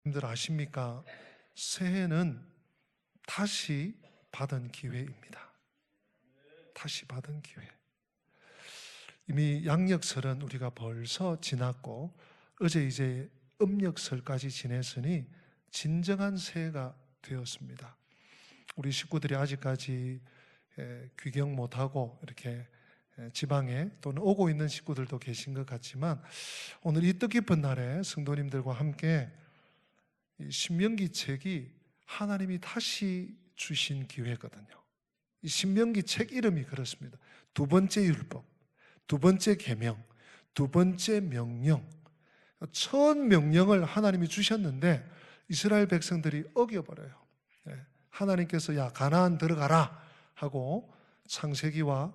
여러분들 아십니까? 새해는 다시 받은 기회입니다. 다시 받은 기회. 이미 양력설은 우리가 벌써 지났고 어제 이제 음력설까지 지냈으니 진정한 새해가 되었습니다. 우리 식구들이 아직까지 귀경 못하고 이렇게 지방에 또는 오고 있는 식구들도 계신 것 같지만 오늘 이 뜻깊은 날에 성도님들과 함께 이 신명기 책이 하나님이 다시 주신 기회거든요. 이 신명기 책 이름이 그렇습니다. 두 번째 율법, 두 번째 계명, 두 번째 명령. 첫 명령을 하나님이 주셨는데 이스라엘 백성들이 어겨버려요. 하나님께서 야 가나안 들어가라 하고 창세기와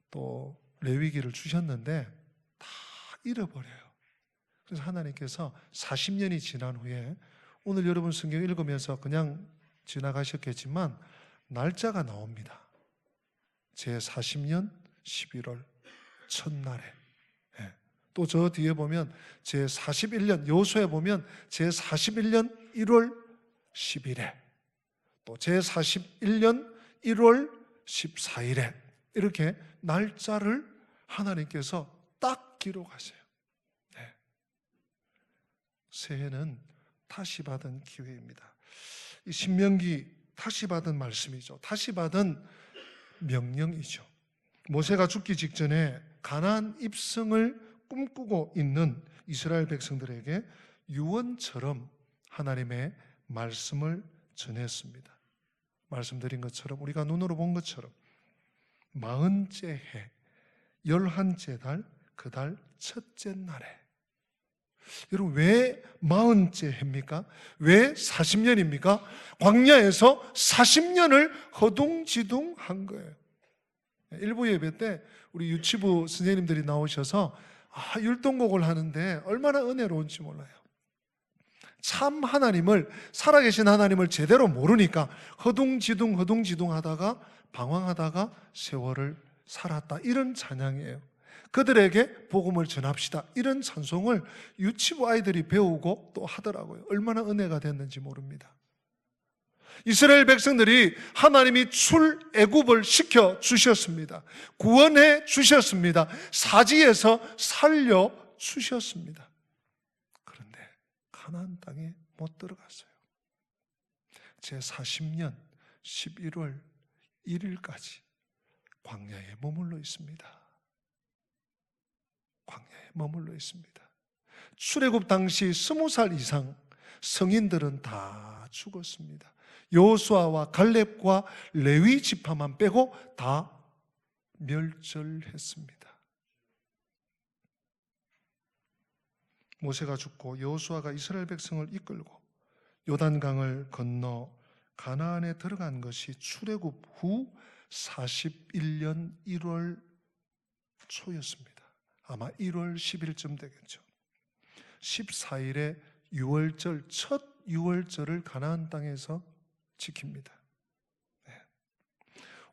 또 레위기를 주셨는데 다 잃어버려요. 그래서 하나님께서 40년이 지난 후에 오늘 여러분 성경 읽으면서 그냥 지나가셨겠지만 날짜가 나옵니다. 제40년 11월 첫날에. 또 저 뒤에 보면 제41년 여호수아에 보면 제41년 1월 10일에 또 제41년 1월 14일에 이렇게 날짜를 하나님께서 딱 기록하세요. 새해는 다시 받은 기회입니다. 이 신명기 다시 받은 말씀이죠. 다시 받은 명령이죠. 모세가 죽기 직전에 가나안 입성을 꿈꾸고 있는 이스라엘 백성들에게 유언처럼 하나님의 말씀을 전했습니다. 말씀드린 것처럼 우리가 눈으로 본 것처럼 40째 해 11째 달 그 달 첫째 날에 여러분 왜 40째 해입니까? 왜 40년입니까? 광야에서 40년을 허둥지둥한 거예요. 일부 예배 때 우리 유치부 선생님들이 나오셔서 율동곡을 하는데 얼마나 은혜로운지 몰라요. 참 하나님을 살아계신 하나님을 제대로 모르니까 허둥지둥 하다가 방황하다가 세월을 살았다 이런 찬양이에요. 그들에게 복음을 전합시다 이런 찬송을 유치부 아이들이 배우고 또 하더라고요. 얼마나 은혜가 됐는지 모릅니다. 이스라엘 백성들이 하나님이 출애굽을 시켜 주셨습니다. 구원해 주셨습니다. 사지에서 살려 주셨습니다. 그런데 가나안 땅에 못 들어갔어요. 제40년 11월 1일까지 광야에 머물러 있습니다. 광야에 머물러 있습니다. 출애굽 당시 20살 이상 성인들은 다 죽었습니다. 여호수아와 갈렙과 레위 지파만 빼고 다 멸절했습니다. 모세가 죽고 여호수아가 이스라엘 백성을 이끌고 요단강을 건너 가나안에 들어간 것이 출애굽 후 41년 1월 초였습니다. 아마 1월 10일쯤 되겠죠. 14일에 유월절, 첫 유월절을 가나안 땅에서 지킵니다.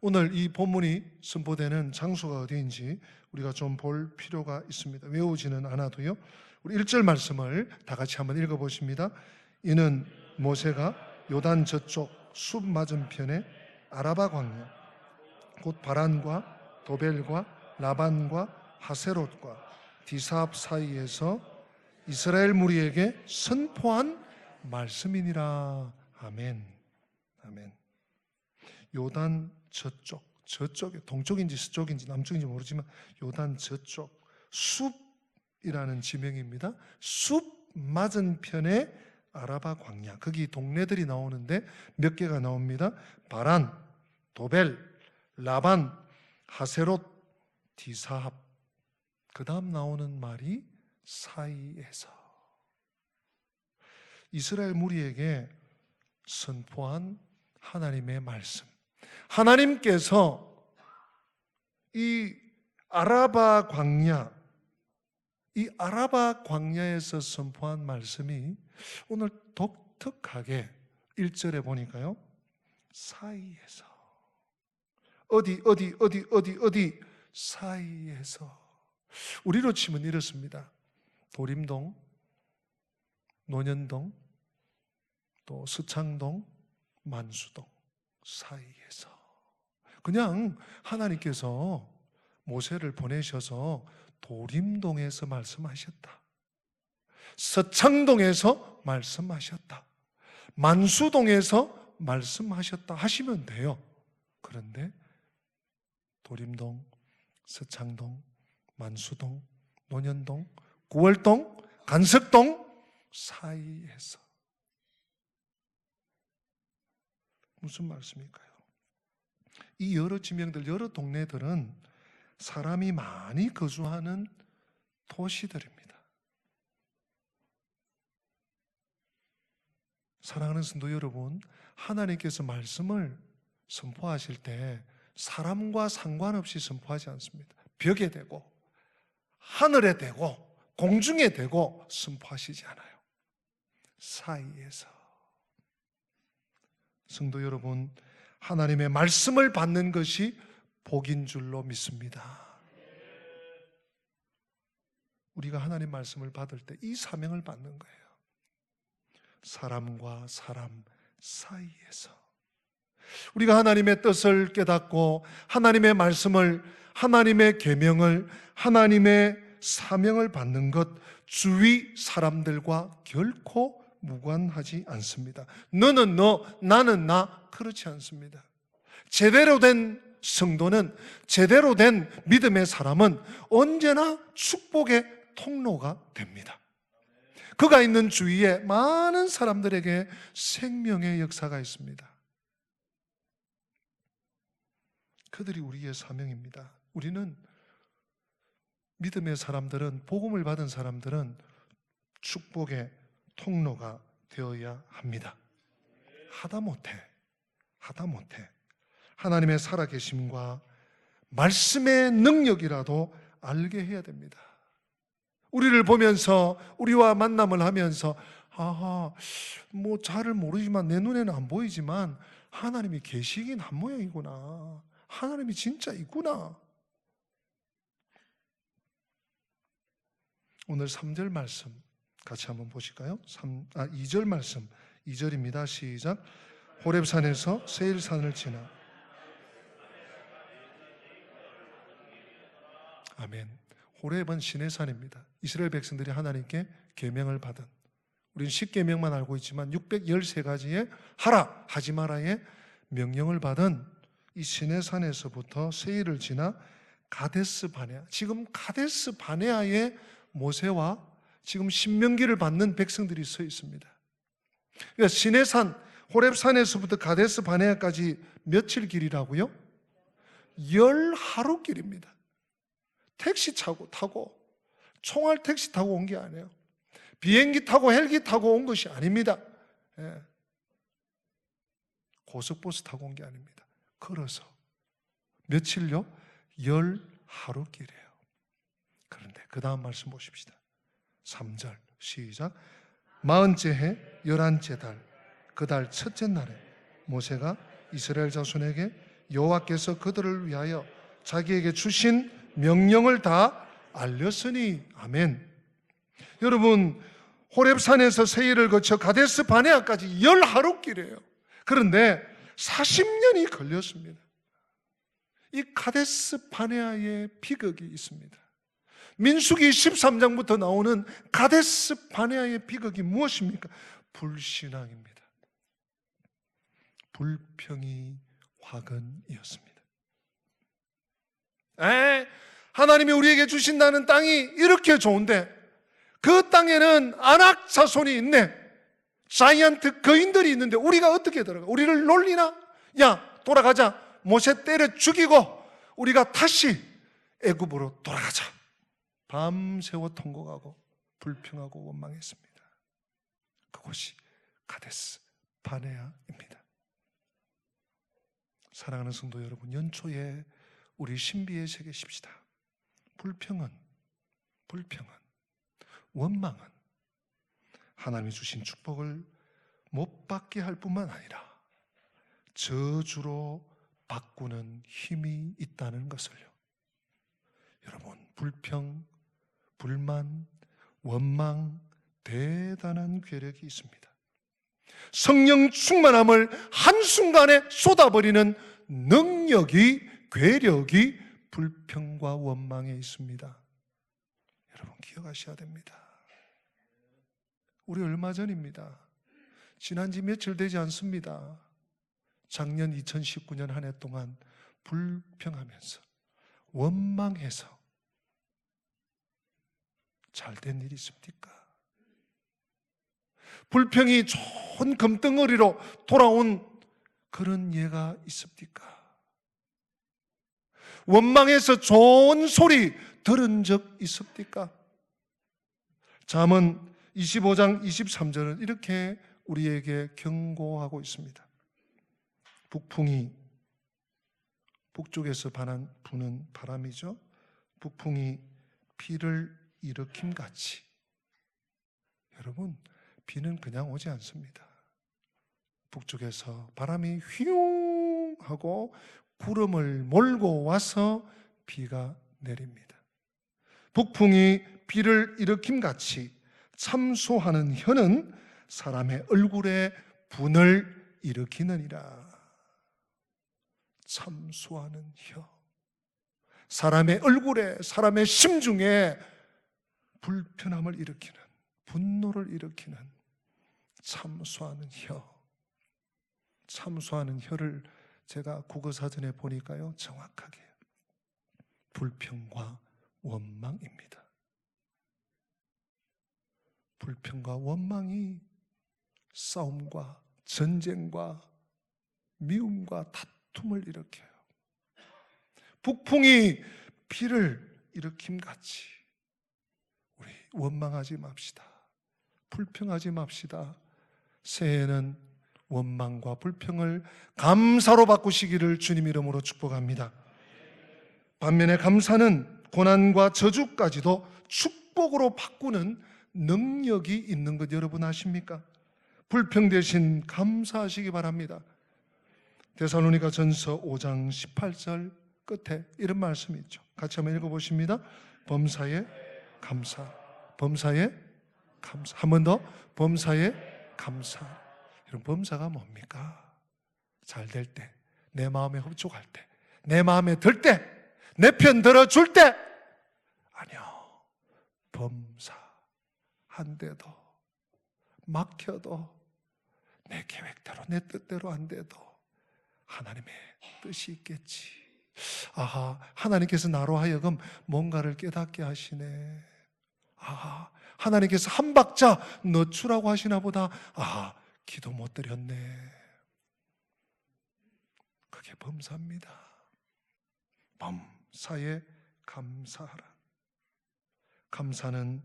오늘 이 본문이 선포되는 장소가 어디인지 우리가 좀 볼 필요가 있습니다. 외우지는 않아도요. 우리 1절 말씀을 다 같이 한번 읽어보십니다. 이는 모세가 요단 저쪽 숲 맞은편에 아라바 광야 곧 바란과 도벨과 라반과 하세롯과 디사합 사이에서 이스라엘 무리에게 선포한 말씀이니라. 아멘. 아멘. 요단 저쪽에 동쪽인지 서쪽인지 남쪽인지 모르지만 요단 저쪽 숲이라는 지명입니다. 숲 맞은편에 아라바 광야, 거기 동네들이 나오는데 몇 개가 나옵니다. 바란, 도벨, 라반, 하세롯, 디사합. 그 다음 나오는 말이 사이에서. 이스라엘 무리에게 선포한 하나님의 말씀. 하나님께서 이 아라바 광야에서 선포한 말씀이 오늘 독특하게 1절에 보니까요. 사이에서. 어디 사이에서. 우리로 치면 이렇습니다. 도림동, 논현동, 또 서창동, 만수동 사이에서 그냥 하나님께서 모세를 보내셔서 도림동에서 말씀하셨다. 서창동에서 말씀하셨다. 만수동에서 말씀하셨다 하시면 돼요. 그런데 도림동, 서창동, 만수동, 논현동, 구월동, 간석동 사이에서 무슨 말씀일까요? 이 여러 지명들, 여러 동네들은 사람이 많이 거주하는 도시들입니다. 사랑하는 성도 여러분, 하나님께서 말씀을 선포하실 때 사람과 상관없이 선포하지 않습니다. 벽에 대고 하늘에 대고 공중에 대고 선포하시지 않아요. 사이에서. 성도 여러분, 하나님의 말씀을 받는 것이 복인 줄로 믿습니다. 우리가 하나님 말씀을 받을 때 이 사명을 받는 거예요. 사람과 사람 사이에서 우리가 하나님의 뜻을 깨닫고 하나님의 말씀을, 하나님의 계명을, 하나님의 사명을 받는 것, 주위 사람들과 결코 무관하지 않습니다. 너는 너, 나는 나, 그렇지 않습니다. 제대로 된 성도는, 제대로 된 믿음의 사람은 언제나 축복의 통로가 됩니다. 그가 있는 주위에 많은 사람들에게 생명의 역사가 있습니다. 그들이 우리의 사명입니다. 우리는 믿음의 사람들은, 복음을 받은 사람들은 축복의 통로가 되어야 합니다. 하다못해 하나님의 살아계심과 말씀의 능력이라도 알게 해야 됩니다. 우리를 보면서, 우리와 만남을 하면서 뭐 잘을 모르지만, 내 눈에는 안 보이지만 하나님이 계시긴 한 모양이구나, 하나님이 진짜 있구나. 오늘 3절 말씀 같이 한번 보실까요? 2절 말씀, 2절입니다. 시작. 호렙산에서 세일산을 지나. 아멘. 호렙은 신의 산입니다. 이스라엘 백성들이 하나님께 계명을 받은, 우리는 10계명만 알고 있지만 613가지의 하라, 하지 마라의 명령을 받은 이 신의 산에서부터 세일을 지나 가데스 바네아, 지금 가데스 바네아에 모세와 지금 신명기를 받는 백성들이 서 있습니다. 그러니까 신의 산, 호렙산에서부터 가데스 바네아까지 며칠 길이라고요? 10하루 길입니다. 택시 타고 총알 택시 타고 온 게 아니에요. 비행기 타고 헬기 타고 온 것이 아닙니다. 예. 고속버스 타고 온 게 아닙니다. 걸어서 며칠요? 10하루 길이에요. 그런데 그 다음 말씀 보십시다. 3절 시작. 40째 해 11째 달 그 달 첫째 날에 모세가 이스라엘 자손에게 여호와께서 그들을 위하여 자기에게 주신 명령을 다 알렸으니. 아멘. 여러분, 호렙산에서 세일을 거쳐 가데스 바네아까지 10하루 길이에요. 그런데 40년이 걸렸습니다. 이 가데스 바네아의 비극이 있습니다. 민수기 13장부터 나오는 가데스 바네아의 비극이 무엇입니까? 불신앙입니다. 불평이 화근이었습니다. 하나님이 우리에게 주신다는 땅이 이렇게 좋은데 그 땅에는 아낙 자손이 있네, 자이언트 거인들이 있는데 우리가 어떻게 들어가? 우리를 놀리나? 야, 돌아가자. 모세 때려 죽이고 우리가 다시 애굽으로 돌아가자. 밤새워 통곡하고 불평하고 원망했습니다. 그곳이 가데스 바네아입니다. 사랑하는 성도 여러분, 연초에 우리 신비에 새기십시다. 불평은, 원망은 하나님이 주신 축복을 못 받게 할 뿐만 아니라 저주로 바꾸는 힘이 있다는 것을요. 여러분, 불평, 불만, 원망, 대단한 괴력이 있습니다. 성령 충만함을 한순간에 쏟아버리는 능력이, 괴력이 불평과 원망에 있습니다. 여러분 기억하셔야 됩니다. 우리 얼마 전입니다. 지난 지 며칠 되지 않습니다. 작년 2019년 한 해 동안 불평하면서 원망해서 잘된 일이 있습니까? 불평이 좋은 금덩어리로 돌아온 그런 예가 있습니까? 원망해서 좋은 소리 들은 적 있습니까? 잠언 25장 23절은 이렇게 우리에게 경고하고 있습니다. 북풍이, 북쪽에서 부는 바람이죠. 북풍이 비를 일으킴같이. 여러분, 비는 그냥 오지 않습니다. 북쪽에서 바람이 휘웅 하고 구름을 몰고 와서 비가 내립니다. 북풍이 비를 일으킴같이 참소하는 혀는 사람의 얼굴에 분을 일으키느니라. 참소하는 혀, 사람의 얼굴에, 사람의 심중에 불편함을 일으키는, 분노를 일으키는 참소하는 혀. 참소하는 혀를 제가 국어사전에 보니까요, 정확하게 불평과 원망입니다. 불평과 원망이 싸움과 전쟁과 미움과 다툼을 일으켜요. 북풍이 비를 일으킴같이 우리 원망하지 맙시다. 불평하지 맙시다. 새해에는 원망과 불평을 감사로 바꾸시기를 주님 이름으로 축복합니다. 반면에 감사는 고난과 저주까지도 축복으로 바꾸는 능력이 있는 것 여러분 아십니까? 불평 대신 감사하시기 바랍니다. 데살로니가 전서 5장 18절 끝에 이런 말씀이 있죠. 같이 한번 읽어보십니다. 범사에 감사, 범사에 감사. 한 번 더, 범사에 감사. 여러분, 범사가 뭡니까? 잘 될 때, 내 마음에 흡족할 때, 내 마음에 들 때, 내 편 들어줄 때. 아니요, 범사한데도, 막혀도, 내 계획대로, 내 뜻대로 안 돼도 하나님의 뜻이 있겠지. 아하, 하나님께서 나로 하여금 뭔가를 깨닫게 하시네. 아하, 하나님께서 한 박자 넣주라고 하시나 보다. 아하, 기도 못 드렸네. 그게 범사입니다. 범사에 감사하라. 감사는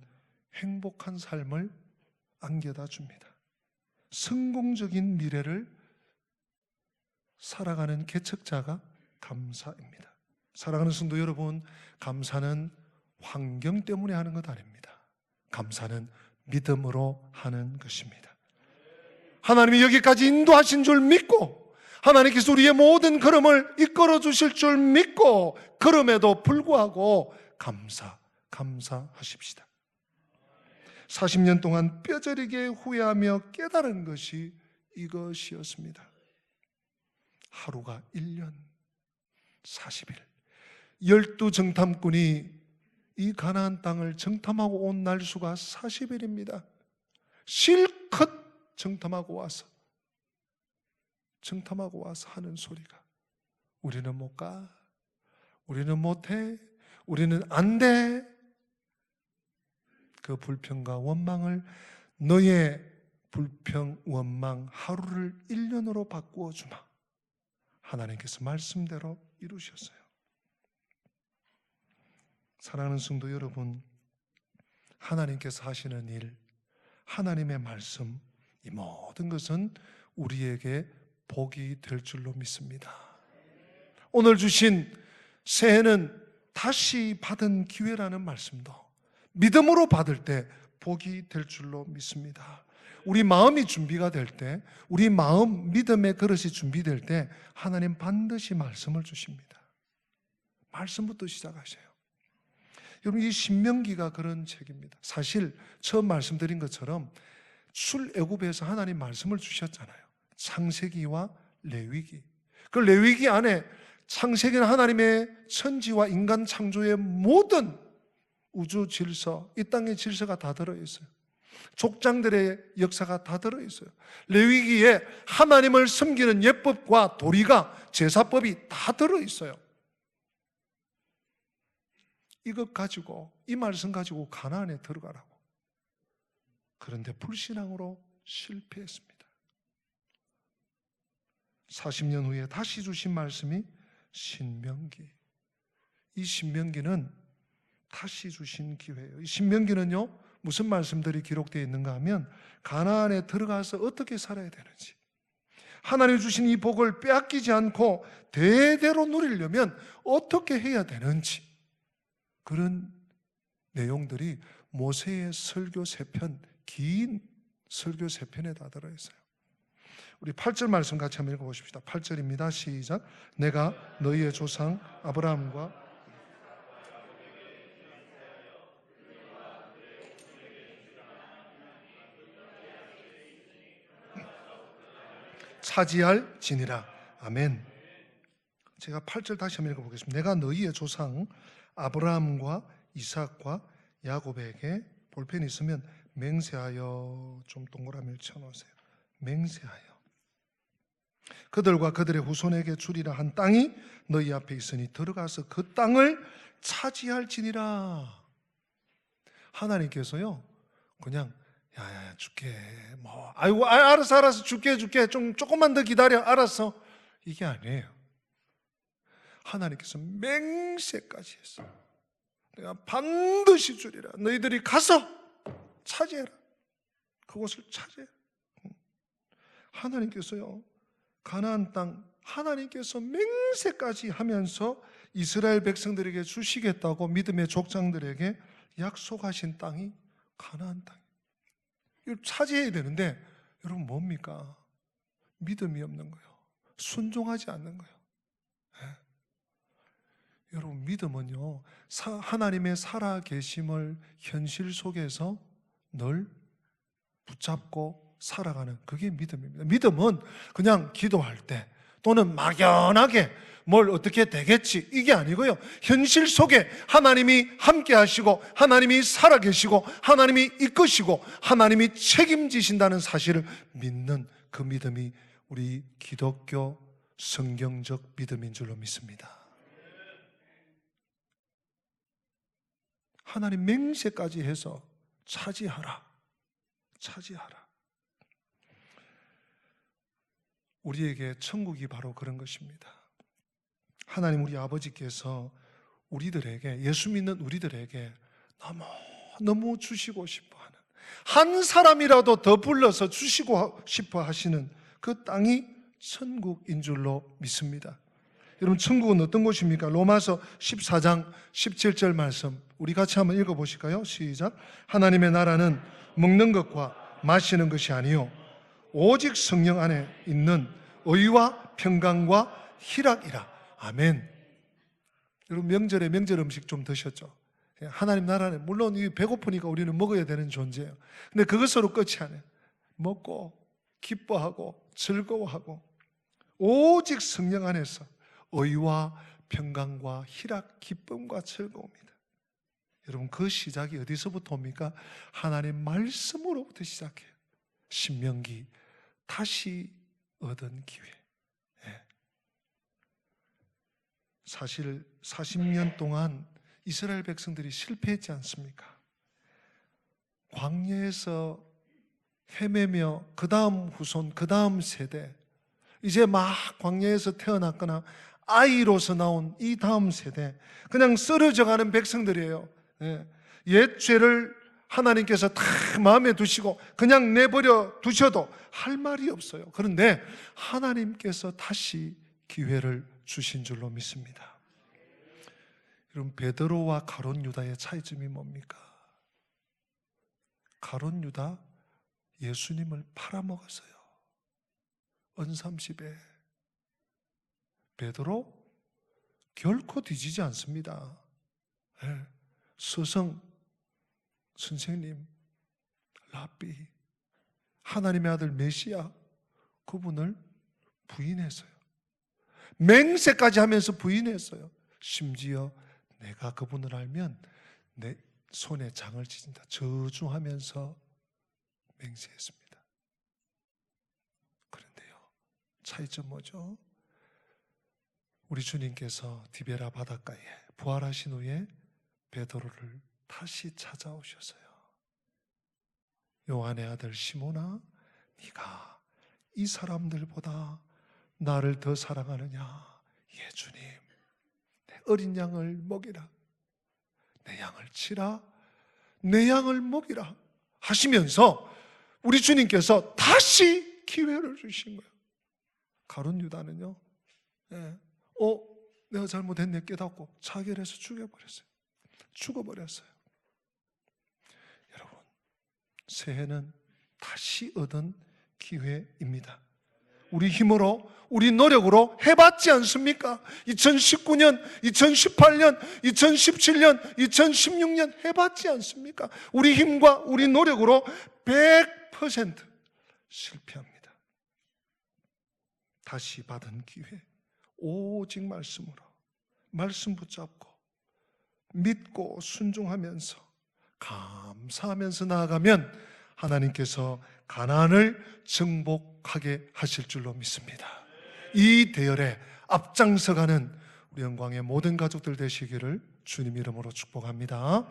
행복한 삶을 안겨다 줍니다. 성공적인 미래를 살아가는 개척자가 감사입니다. 사랑하는 성도 여러분, 감사는 환경 때문에 하는 것 아닙니다. 감사는 믿음으로 하는 것입니다. 하나님이 여기까지 인도하신 줄 믿고, 하나님께서 우리의 모든 걸음을 이끌어 주실 줄 믿고, 그럼에도 불구하고 감사하십시다. 40년 동안 뼈저리게 후회하며 깨달은 것이 이것이었습니다. 하루가 1년, 40일, 12정탐꾼이 이 가나안 땅을 정탐하고 온 날수가 40일입니다. 실컷 정탐하고 와서 하는 소리가, 우리는 못 가, 우리는 못해, 우리는 안 돼. 그 불평과 원망을, 너의 불평, 원망 하루를 1년으로 바꾸어 주마. 하나님께서 말씀대로 이루셨어요. 사랑하는 성도 여러분, 하나님께서 하시는 일, 하나님의 말씀, 이 모든 것은 우리에게 복이 될 줄로 믿습니다. 오늘 주신 새해는 다시 받은 기회라는 말씀도 믿음으로 받을 때 복이 될 줄로 믿습니다. 우리 마음이 준비가 될 때, 우리 마음, 믿음의 그릇이 준비될 때 하나님 반드시 말씀을 주십니다. 말씀부터 시작하셔요. 여러분, 이 신명기가 그런 책입니다. 사실 처음 말씀드린 것처럼 출애굽에서 하나님 말씀을 주셨잖아요. 창세기와 레위기. 그 레위기 안에 창세기는 하나님의 천지와 인간 창조의 모든 우주 질서, 이 땅의 질서가 다 들어있어요. 족장들의 역사가 다 들어있어요. 레위기에 하나님을 섬기는 예법과 도리가, 제사법이 다 들어있어요. 이것 가지고, 이 말씀 가지고 가나안에 들어가라고. 그런데 불신앙으로 실패했습니다. 40년 후에 다시 주신 말씀이 신명기. 이 신명기는 다시 주신 기회예요. 이 신명기는요, 무슨 말씀들이 기록되어 있는가 하면 가나안에 들어가서 어떻게 살아야 되는지, 하나님 주신 이 복을 빼앗기지 않고 대대로 누리려면 어떻게 해야 되는지, 그런 내용들이 모세의 설교 3편, 긴 설교 3편에 다 들어있어요. 우리 8절 말씀 같이 한번 읽어보십시다. 8절입니다. 시작. 내가 너희의 조상 아브라함과 차지할 지니라. 아멘. 제가 8절 다시 한번 읽어보겠습니다. 내가 너희의 조상 아브라함과 이삭과 야곱에게, 볼펜 있으면 맹세하여, 좀 동그라미를 쳐놓으세요. 맹세하여 그들과 그들의 후손에게 주리라 한 땅이 너희 앞에 있으니 들어가서 그 땅을 차지할지니라. 하나님께서요, 그냥 야야 줄게, 뭐 아이고 알았어 줄게 조금만 더 기다려, 알았어, 이게 아니에요. 하나님께서 맹세까지 했어요. 내가 반드시 주리라. 너희들이 가서 차지해라. 그곳을 차지해라. 하나님께서요, 가나안 땅 하나님께서 맹세까지 하면서 이스라엘 백성들에게 주시겠다고 믿음의 족장들에게 약속하신 땅이 가나안 땅이에요. 이걸 차지해야 되는데 여러분 뭡니까? 믿음이 없는 거예요. 순종하지 않는 거예요. 네. 여러분 믿음은요, 하나님의 살아계심을 현실 속에서 늘 붙잡고 살아가는, 그게 믿음입니다. 믿음은 그냥 기도할 때 또는 막연하게 뭘 어떻게 되겠지, 이게 아니고요, 현실 속에 하나님이 함께 하시고 하나님이 살아계시고 하나님이 이끄시고 하나님이 책임지신다는 사실을 믿는 그 믿음이 우리 기독교 성경적 믿음인 줄로 믿습니다. 하나님 맹세까지 해서 차지하라. 우리에게 천국이 바로 그런 것입니다. 하나님 우리 아버지께서 우리들에게, 예수 믿는 우리들에게 너무 주시고 싶어하는, 한 사람이라도 더 불러서 주시고 싶어 하시는 그 땅이 천국인 줄로 믿습니다. 여러분 천국은 어떤 곳입니까? 로마서 14장 17절 말씀 우리 같이 한번 읽어보실까요? 시작. 하나님의 나라는 먹는 것과 마시는 것이 아니요 오직 성령 안에 있는 의와 평강과 희락이라. 아멘. 여러분 명절에 명절 음식 좀 드셨죠? 하나님 나라는 물론 배고프니까 우리는 먹어야 되는 존재예요. 근데 그것으로 끝이 아니에요. 먹고 기뻐하고 즐거워하고 오직 성령 안에서 의와 평강과 희락, 기쁨과 즐거움입니다. 여러분 그 시작이 어디서부터 옵니까? 하나님 말씀으로부터 시작해요. 신명기, 다시 얻은 기회. 사실 40년 동안 이스라엘 백성들이 실패했지 않습니까? 광야에서 헤매며 그 다음 후손, 그 다음 세대, 이제 막 광야에서 태어났거나 아이로서 나온 이 다음 세대, 그냥 쓰러져가는 백성들이에요. 옛 죄를 하나님께서 다 마음에 두시고 그냥 내버려 두셔도 할 말이 없어요. 그런데 하나님께서 다시 기회를 주신 줄로 믿습니다. 여러분 베드로와 가룟 유다의 차이점이 뭡니까? 가룟 유다 예수님을 팔아먹었어요. 언삼십에. 베드로 결코 뒤지지 않습니다. 스승, 선생님, 라비, 하나님의 아들 메시아 그분을 부인했어요. 맹세까지 하면서 부인했어요. 심지어 내가 그분을 알면 내 손에 장을 지진다 저주하면서 맹세했습니다. 그런데요, 차이점 뭐죠? 우리 주님께서 디베라 바닷가에 부활하신 후에 베드로를 다시 찾아오셔서요, 요한의 아들 시몬아, 네가 이 사람들보다 나를 더 사랑하느냐? 예, 주님, 내 어린 양을 먹이라, 내 양을 치라, 내 양을 먹이라 하시면서 우리 주님께서 다시 기회를 주신 거예요. 가룟 유다는요, 내가 잘못했네 깨닫고 자결해서 죽어버렸어요. 여러분, 새해는 다시 얻은 기회입니다. 우리 힘으로, 우리 노력으로 해봤지 않습니까? 2019년, 2018년, 2017년, 2016년 해봤지 않습니까? 우리 힘과 우리 노력으로 100% 실패합니다. 다시 받은 기회, 오직 말씀으로, 말씀 붙잡고 믿고 순종하면서 감사하면서 나아가면 하나님께서 가나안을 정복하게 하실 줄로 믿습니다. 이 대열에 앞장서가는 우리 영광의 모든 가족들 되시기를 주님 이름으로 축복합니다.